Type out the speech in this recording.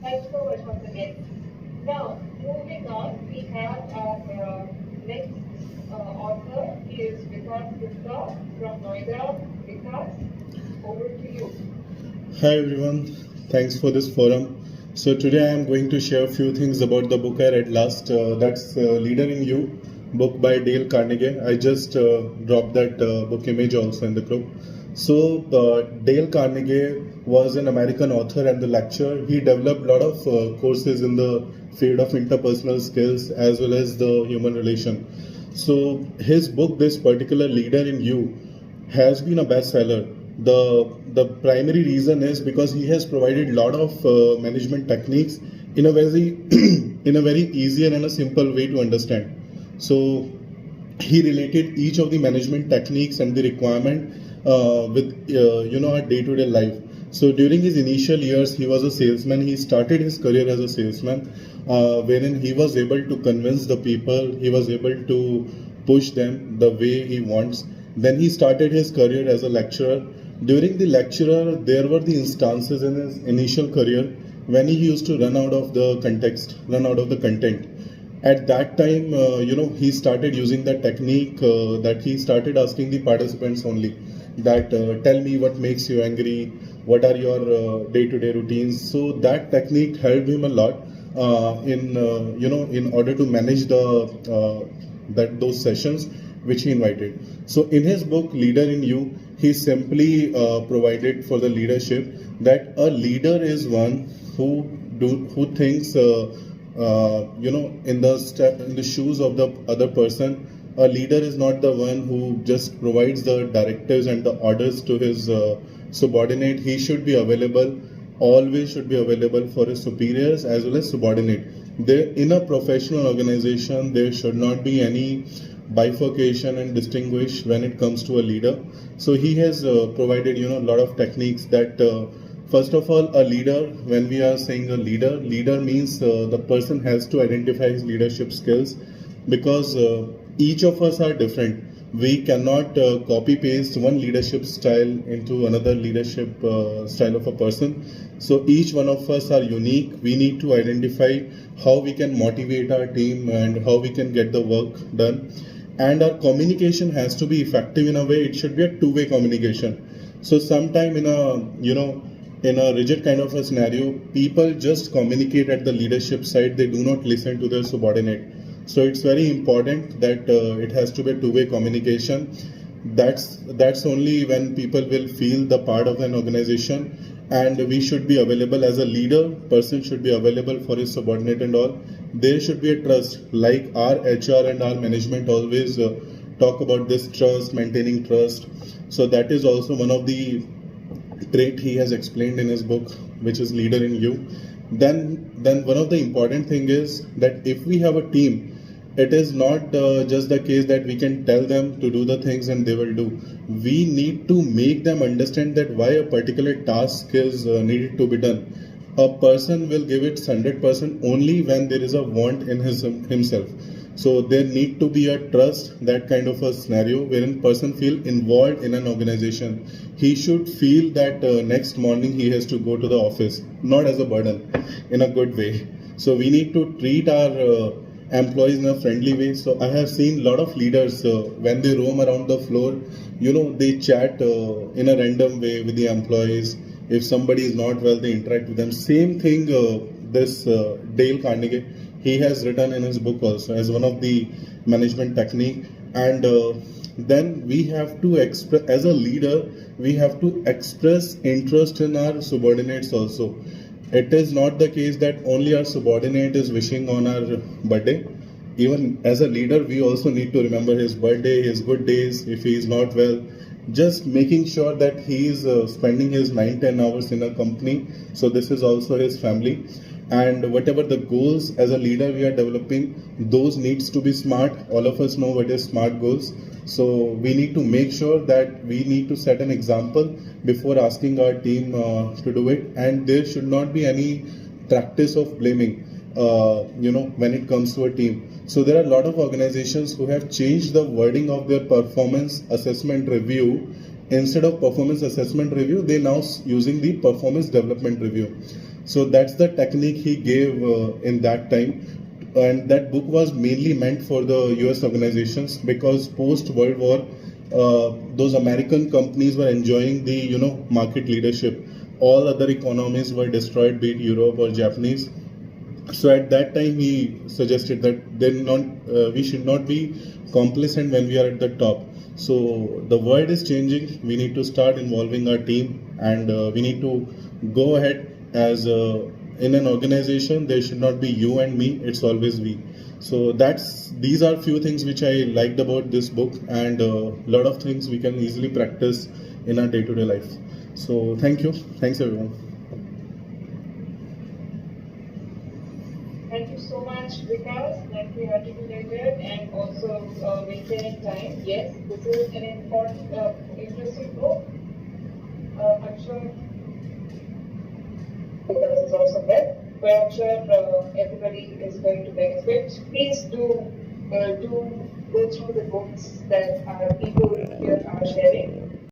Thanks so much once again. Now, moving on, we have our next author. He is Vikas Gupta from Noida. Vikas, over to you. Hi everyone, thanks for this forum. So today I am going to share a few things about the book I read last. That's Leader in You, book by Dale Carnegie. I just dropped that book image also in the group. So Dale Carnegie was an American author and the lecturer. He developed a lot of courses in the field of interpersonal skills as well as the human relation. So his book, this particular Leader in You, has been a bestseller. The primary reason is because he has provided a lot of management techniques in a very in a very easy and a simple way to understand. So he related each of the management techniques and the requirement with our day-to-day life. So during his initial years, he was a salesman. He started his career as a salesman, wherein he was able to convince the people. He was able to push them the way he wants. Then he started his career as a lecturer. During the lecturer, there were the instances in his initial career when he used to run out of the context, run out of the content. At that time, he started using the technique that he started asking the participants only that tell me what makes you angry, what are your day-to-day routines. So that technique helped him a lot in order to manage those sessions which he invited. So in his book Leader in You, he simply provided for the leadership that a leader is one who thinks in the shoes of the other person. A leader is not the one who just provides the directives and the orders to his subordinate. He should be available, always should be available for his superiors as well as subordinate. There, in a professional organization, there should not be any bifurcation and distinguish when it comes to a leader. So he has provided a lot of techniques that first of all, a leader, when we are saying a leader means the person has to identify his leadership skills, because each of us are different. We cannot copy paste one leadership style into another leadership style of a person. So each one of us are unique. We need to identify how we can motivate our team and how we can get the work done. And our communication has to be effective in a way. It should be a two-way communication. So sometime in a rigid kind of a scenario, people just communicate at the leadership side. They do not listen to their subordinate. So it's very important that it has to be a two-way communication. That's only when people will feel the part of an organization, and we should be available as a leader. Person should be available for his subordinate and all. There should be a trust, like our HR and our management always talk about this trust, maintaining trust. So that is also one of the trait he has explained in his book, which is Leader in You. Then one of the important thing is that if we have a team, it is not just the case that we can tell them to do the things and they will do. We need to make them understand that why a particular task is needed to be done. A person will give it 100% only when there is a want in himself. So there need to be a trust, that kind of a scenario wherein person feel involved in an organization. He should feel that next morning he has to go to the office, not as a burden, in a good way. So we need to treat our employees in a friendly way. So I have seen a lot of leaders when they roam around the floor, they chat in a random way with the employees. If somebody is not well, they interact with them. Same thing this Dale Carnegie, he has written in his book also as one of the management technique. And then we have to express, as a leader, we have to express interest in our subordinates also. It is not the case that only our subordinate is wishing on our birthday. Even as a leader, we also need to remember his birthday, his good days, if he is not well. Just making sure that he is spending his 9-10 hours in a company. So this is also his family. And whatever the goals as a leader we are developing, those needs to be smart. All of us know what is smart goals. So we need to make sure that we need to set an example before asking our team to do it. And there should not be any practice of blaming, when it comes to a team. So there are a lot of organizations who have changed the wording of their performance assessment review. Instead of performance assessment review, they now using the performance development review. So that's the technique he gave in that time. And that book was mainly meant for the US organizations, because post World War, those American companies were enjoying the market leadership. All other economies were destroyed, be it Europe or Japanese. So at that time he suggested that we should not be complacent when we are at the top. So the world is changing, we need to start involving our team, and we need to go ahead. As in an organization, there should not be you and me, it's always we. So these are few things which I liked about this book, and a lot of things we can easily practice in our day-to-day life. So thanks everyone. Thank you so much, Vikas, nicely articulated, and also maintaining time. Yes, this is an important, interesting book. I'm sure Vikas is also there, but I'm sure everybody is going to benefit. Please do go through the books that our people here are sharing.